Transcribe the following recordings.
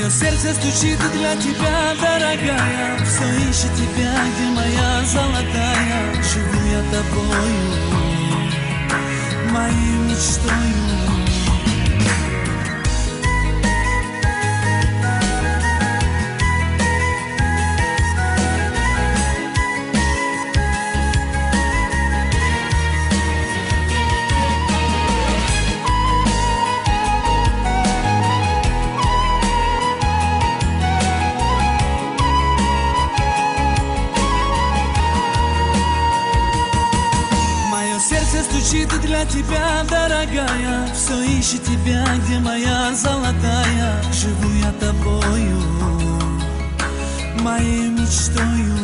Мое сердце стучит для тебя, дорогая. Все ищет тебя, где моя золотая. Живу я тобою, моей мечтою. Стучит для тебя, дорогая. Все ищет тебя, где моя золотая. Живу я тобою, моей мечтою.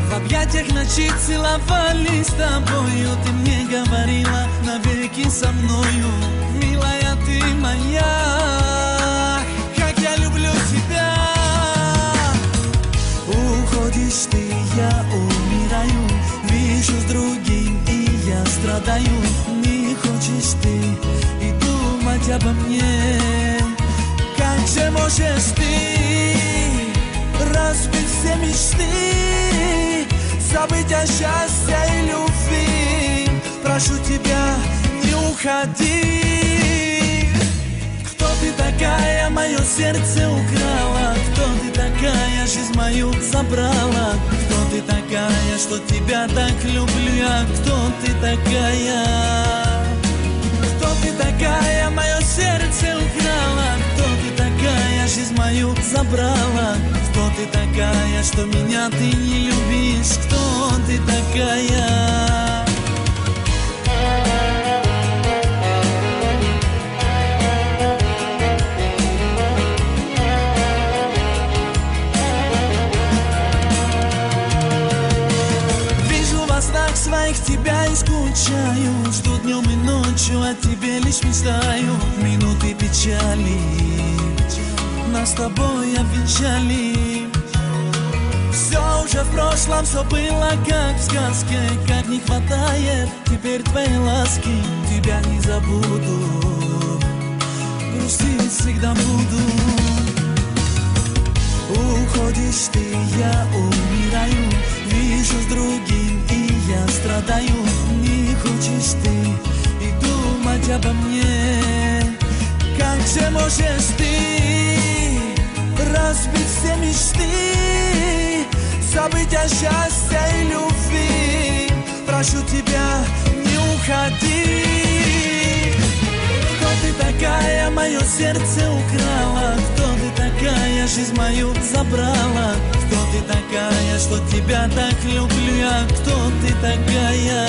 В объятиях ночи целовались с тобою. Ты мне говорила навеки со мною. Милая ты моя, как я люблю тебя. Уходишь ты, я умираю. Вижу с другим и я страдаю. Не хочешь ты и думать обо мне. Как же можешь ты разбить все мечты, забыть о счастье и любви? Прошу тебя, не уходи. Кто ты такая, мое сердце украла? Кто ты такая, жизнь мою забрала? Кто ты такая, что тебя так люблю я? Кто ты такая? Кто ты такая, мое сердце украла? Кто ты такая, жизнь мою забрала? Кто ты такая, что меня ты не любишь? Кто ты такая? Своих тебя и скучаю. Жду днем и ночью, о тебе лишь мечтаю. В минуты печали нас с тобой обвенчали. Все уже в прошлом, все было как в сказке. Как не хватает теперь твоей ласки. Тебя не забуду, грустить всегда буду. Уходишь ты, я умираю. Вижу с другим и я страдаю. Не хочешь ты и думать обо мне. Как же можешь ты разбить все мечты, забыть о счастье и любви? Прошу тебя, не уходи. Кто ты такая, мое сердце украла? Кто ты такая, жизнь мою забрала? Кто ты такая, что тебя так люблю я? Кто ты такая?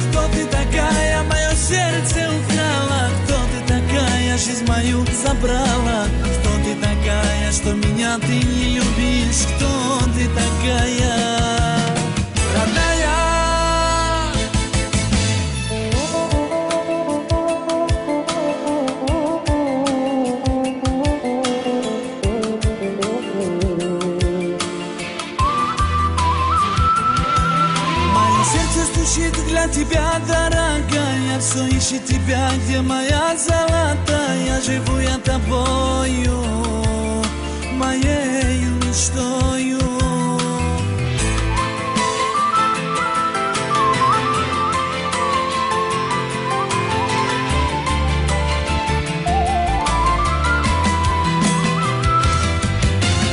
Кто ты такая, мое сердце украла? Кто ты такая, жизнь мою забрала? Кто ты такая, что меня ты не любишь? Кто ты такая, родная? Для тебя, дорогая, все ищет тебя, где моя золотая. Живу я тобою, моей мечтою.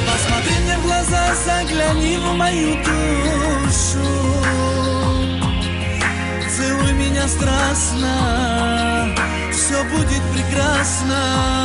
Посмотри мне в глаза, загляни в мою душу. Целуй меня страстно, все будет прекрасно.